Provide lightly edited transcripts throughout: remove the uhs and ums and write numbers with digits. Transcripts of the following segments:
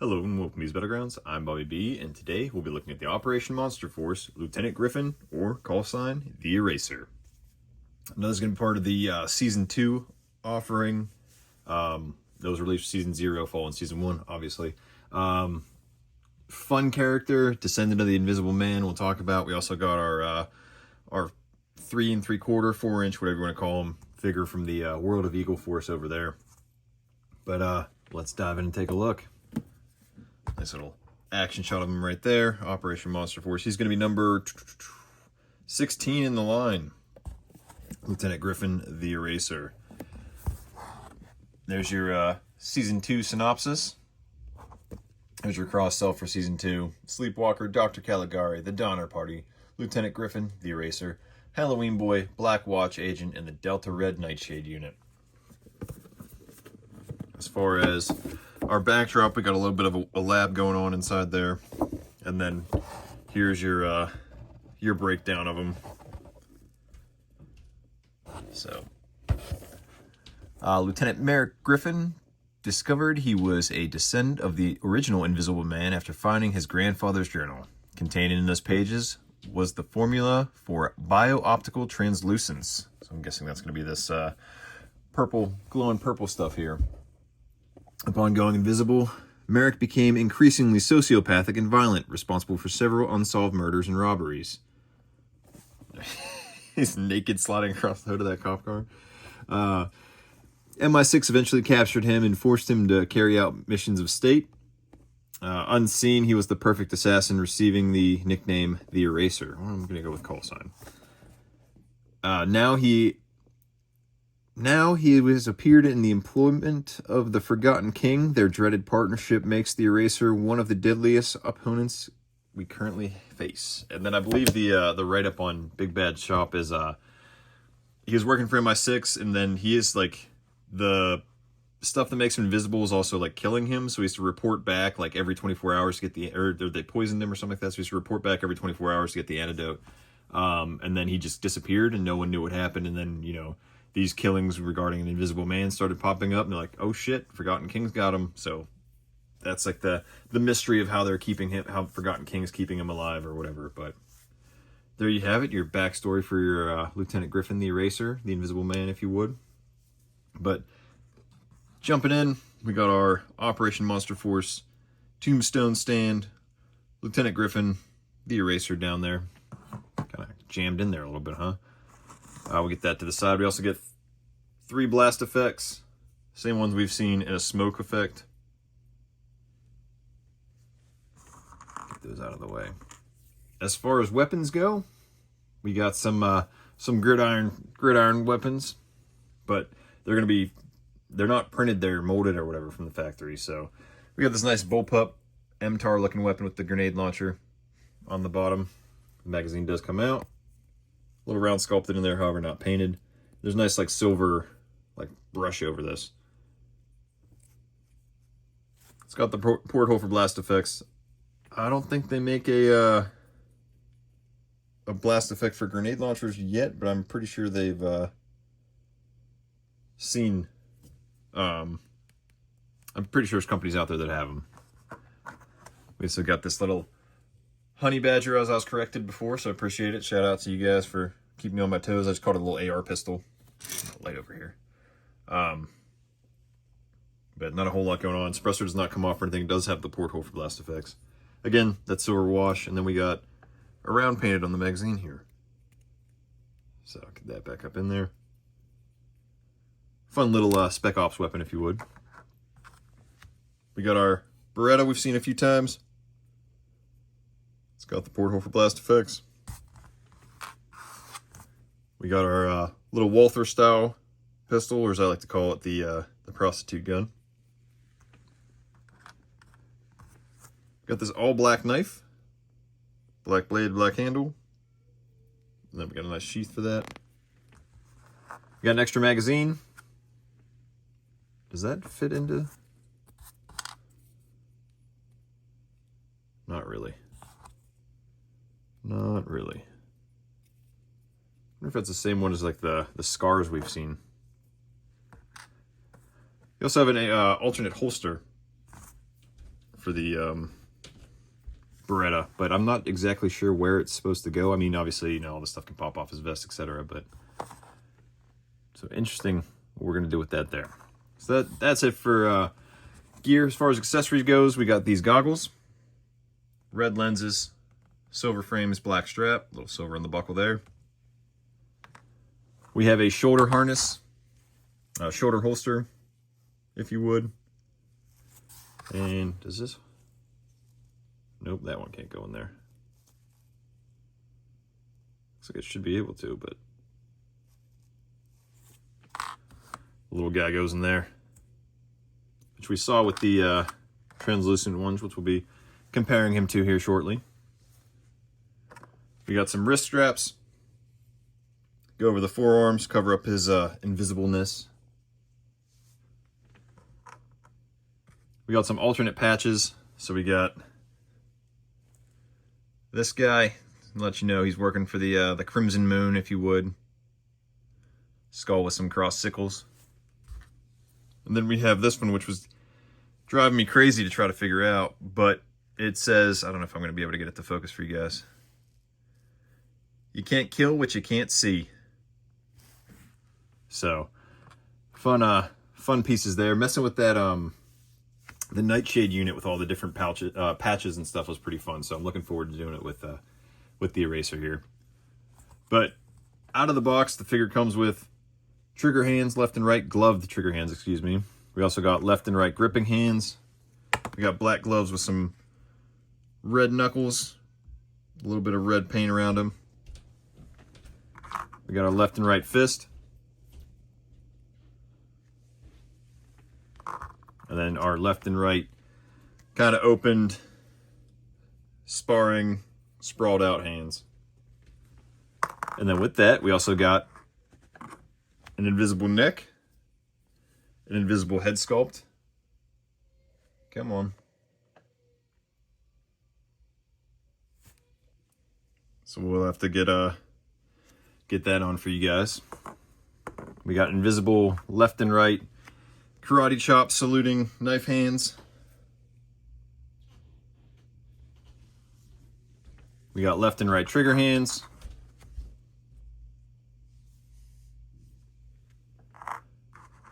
Hello and welcome to these Battlegrounds. I'm Bobby B, and today we'll be looking at the Operation Monster Force, Lieutenant Griffin, or call sign, the Eraser. Now this is going to be part of the Season 2 offering. Those released for Season 0, fall in Season 1, obviously. Fun character, descendant of the Invisible Man, we'll talk about. We also got our 3 3/4, 4-inch, whatever you want to call them, figure from the World of Eagle Force over there. But let's dive in and take a look. Nice little action shot of him right there. Operation Monster Force. He's going to be number 16 in the line. Lieutenant Griffin, the Eraser. There's your Season 2 synopsis. There's your cross-sell for Season 2. Sleepwalker, Dr. Caligari, the Donner Party, Lieutenant Griffin, the Eraser, Halloween Boy, Black Watch Agent, and the Delta Red Nightshade Unit. As far as our backdrop, we got a little bit of a lab going on inside there. And then here's your breakdown of them. So, Lieutenant Merrick Griffin discovered he was a descendant of the original Invisible Man after finding his grandfather's journal. Contained in those pages was the formula for bio-optical translucence. So I'm guessing that's going to be this purple, glowing purple stuff here. Upon going invisible, Merrick became increasingly sociopathic and violent, responsible for several unsolved murders and robberies. He's naked sliding across the hood of that cop car. MI6 eventually captured him and forced him to carry out missions of state. Unseen, he was the perfect assassin, receiving the nickname the Eraser. Well, I'm going to go with call sign. Now he has appeared in the employment of the Forgotten King. Their dreaded partnership makes the Eraser one of the deadliest opponents we currently face. And then I believe the write-up on Bigbad shop is he was working for MI6, and then he is like the stuff that makes him invisible is also like killing him. So he has to report back like every 24 hours to get or they poisoned him or something like that. So he has to report back every 24 hours to get the antidote. And then he just disappeared, and no one knew what happened. And then these killings regarding an Invisible Man started popping up, and they're like, oh shit, Forgotten King's got him. So that's like the mystery of how they're keeping him, how Forgotten King's keeping him alive or whatever. But there you have it, your backstory for your Lieutenant Griffin, the Eraser, the Invisible Man, if you would. But jumping in, we got our Operation Monster Force tombstone stand, Lieutenant Griffin, the Eraser down there. Kind of jammed in there a little bit, huh? We'll get that to the side. We also get 3 blast effects. Same ones we've seen in a smoke effect. Get those out of the way. As far as weapons go, we got some gridiron weapons, but they're not printed, they're molded or whatever from the factory. So we got this nice bullpup MTAR looking weapon with the grenade launcher on the bottom. The magazine does come out. Little round sculpted in there, however, not painted. There's a nice like silver like brush over this. It's got the porthole for blast effects. I don't think they make a blast effect for grenade launchers yet, but I'm pretty sure they've seen. I'm pretty sure there's companies out there that have them. We also got this little honey badger, as I was corrected before, so I appreciate it. Shout out to you guys for keeping me on my toes. I just called it a little AR pistol. Light over here. But not a whole lot going on. Suppressor does not come off or anything. It does have the porthole for blast effects. Again, that's silver wash, and then we got a round painted on the magazine here. So I'll get that back up in there. Fun little Spec Ops weapon, if you would. We got our Beretta we've seen a few times. It's got the porthole for blast effects. We got our little Walther style pistol, or as I like to call it, the prostitute gun. Got this all black knife, black blade, black handle. And then we got a nice sheath for that. We got an extra magazine. Does that fit into? Not really. Not really. I wonder if that's the same one as like the scars we've seen. You also have an alternate holster for the Beretta, but I'm not exactly sure where it's supposed to go. I mean, obviously, you know, all the stuff can pop off his vest, etc. But so interesting what we're gonna do with that there. So that's it for gear. As far as accessories goes, we got these goggles, red lenses, silver frames, black strap, a little silver on the buckle there. We have a shoulder harness, shoulder holster, if you would. And does this? Nope, that one can't go in there. Looks like it should be able to, but the little guy goes in there, which we saw with the translucent ones, which we'll be comparing him to here shortly. We got some wrist straps. Go over the forearms, cover up his invisibleness. We got some alternate patches. So we got this guy, to let you know he's working for the Crimson Moon, if you would. Skull with some cross sickles. And then we have this one, which was driving me crazy to try to figure out, but it says, I don't know if I'm going to be able to get it to focus for you guys. You can't kill what you can't see. So, fun pieces there. Messing with that, the Nightshade unit with all the different patches and stuff was pretty fun. So I'm looking forward to doing it with the eraser here. But out of the box, the figure comes with trigger hands, left and right, gloved trigger hands, excuse me. We also got left and right gripping hands. We got black gloves with some red knuckles, a little bit of red paint around them. We got our left and right fist. And then our left and right kind of opened, sparring, sprawled out hands. And then with that, we also got an invisible neck, an invisible head sculpt. Come on. So we'll have to get that on for you guys. We got invisible left and right karate chop saluting knife hands. We got left and right trigger hands.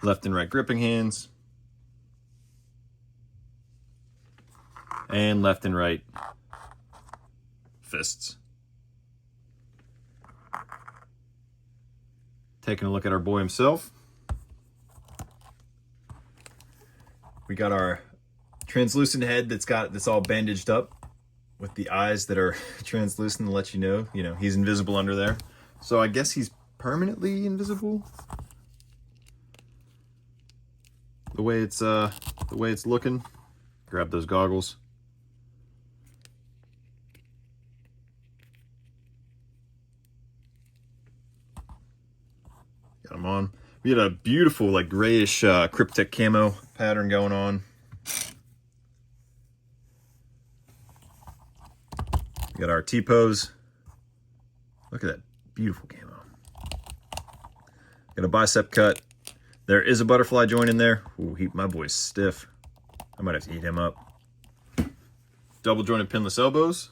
Left and right gripping hands. And left and right fists. Taking a look at our boy himself. We got our translucent head that's all bandaged up with the eyes that are translucent to let you know, he's invisible under there. So I guess he's permanently invisible. The way it's looking. Grab those goggles. Got them on. We had a beautiful, like, grayish cryptic camo pattern going on. We got our T-pose. Look at that beautiful camo. Got a bicep cut. There is a butterfly joint in there. Ooh, my boy's stiff. I might have to eat him up. Double jointed pinless elbows.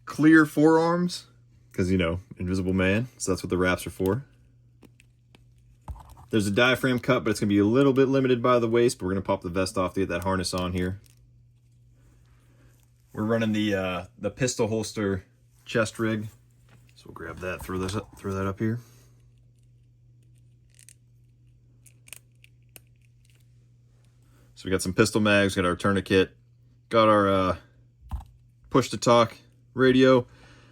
Clear forearms. Because, Invisible Man. So that's what the wraps are for. There's a diaphragm cut, but it's going to be a little bit limited by the waist. But we're going to pop the vest off to get that harness on here. We're running the pistol holster chest rig. So we'll grab that, throw that up here. So we got some pistol mags, got our tourniquet, got our push to talk radio.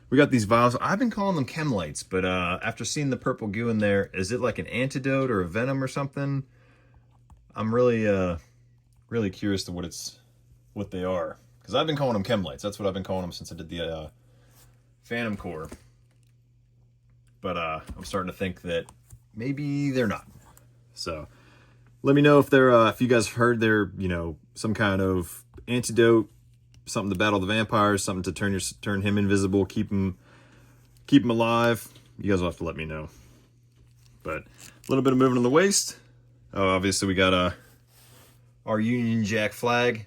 We got these vials. I've been calling them chem lights, but after seeing the purple goo in there, is it like an antidote or a venom or something? I'm really curious to what they are, because I've been calling them chem lights. That's what I've been calling them since I did the Phantom Core. But I'm starting to think that maybe they're not. So let me know if if you guys heard they're some kind of antidote. Something to battle the vampires, something to turn him invisible, keep him alive. You guys will have to let me know. But a little bit of movement on the waist, Obviously, we got our Union Jack flag,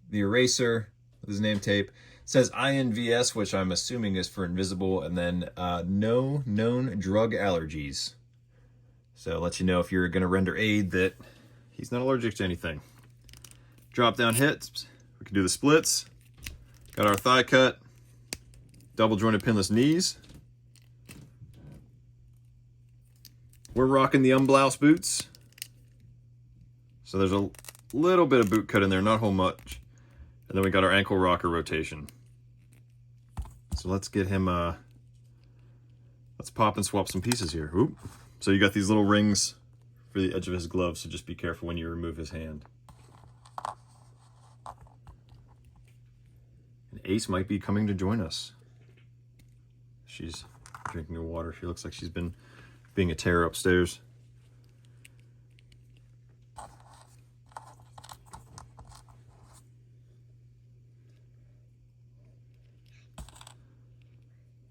the eraser with his name tape. It says INVS, which I'm assuming is for invisible, and then no known drug allergies. So it lets you know if you're going to render aid that he's not allergic to anything. Drop down hits. We can do the splits. Got our thigh cut. Double jointed pinless knees. We're rocking the unblouse boots. So there's a little bit of boot cut in there, not whole much. And then we got our ankle rocker rotation. So let's get him, let's pop and swap some pieces here. Oop. So you got these little rings for the edge of his glove, so just be careful when you remove his hand. And Ace might be coming to join us. She's drinking her water. She looks like she's been being a terror upstairs. I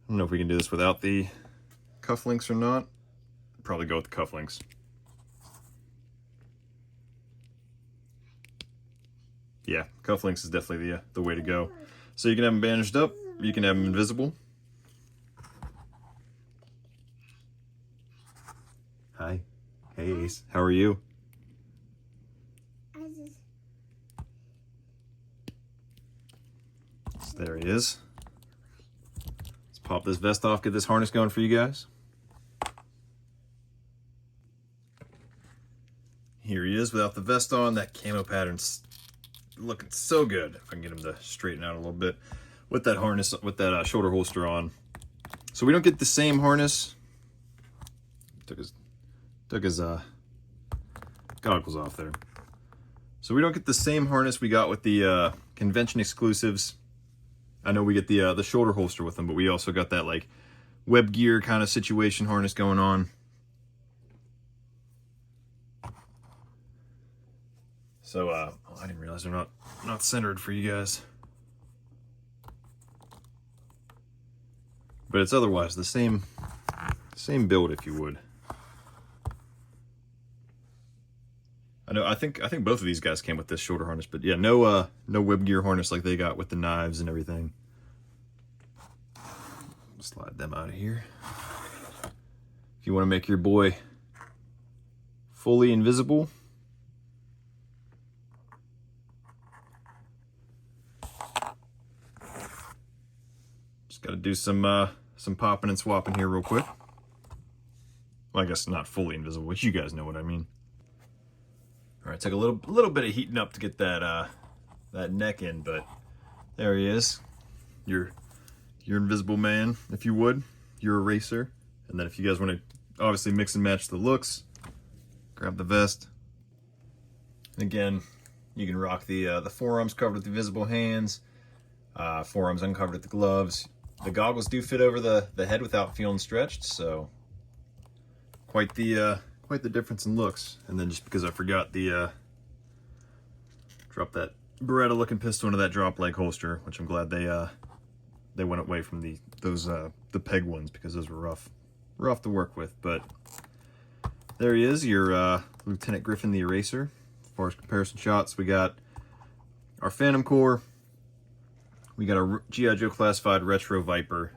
don't know if we can do this without the cufflinks or not. Probably go with the cufflinks. Yeah, cufflinks is definitely the way to go. So you can have them bandaged up, you can have them invisible. Hi. Hey Ace, how are you? So there he is. Let's pop this vest off, get this harness going for you guys. Here he is without the vest on. That camo pattern's looking so good. If I can get him to straighten out a little bit with that harness, with that shoulder holster on. So we don't get the same harness. Took his goggles off there. So we don't get the same harness we got with the convention exclusives. I know we get the shoulder holster with them, but we also got that like web gear kind of situation harness going on. So oh, I didn't realize they're not centered for you guys. But it's otherwise the same build, if you would. I think both of these guys came with this shoulder harness, but yeah, no web gear harness like they got with the knives and everything. Slide them out of here. If you want to make your boy fully invisible, just got to do some popping and swapping here real quick. Well, I guess not fully invisible, but you guys know what I mean. All right, took a little bit of heating up to get that that neck in, but there he is. Your invisible man, if you would. Your eraser. And then if you guys want to obviously mix and match the looks, grab the vest. And again, you can rock the forearms covered with the visible hands, forearms uncovered with the gloves. The goggles do fit over the head without feeling stretched, so quite the difference in looks. And then just because I forgot the drop that Beretta looking pistol into that drop leg holster, which I'm glad they went away from the peg ones because those were rough to work with. But there he is, your Lieutenant Griffin the Eraser. As far as comparison shots, we got our Phantom Core, we got our G.I. Joe Classified Retro Viper.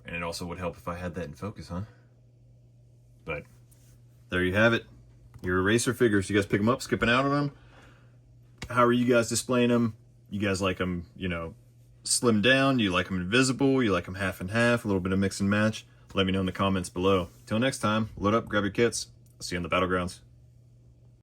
And it also would help if I had that in focus, huh? But there you have it. Your eraser figures. You guys pick them up, skipping out on them. How are you guys displaying them? You guys like them, you know, slimmed down? You like them invisible? You like them half and half? A little bit of mix and match? Let me know in the comments below. Till next time, load up, grab your kits. I'll see you on the battlegrounds.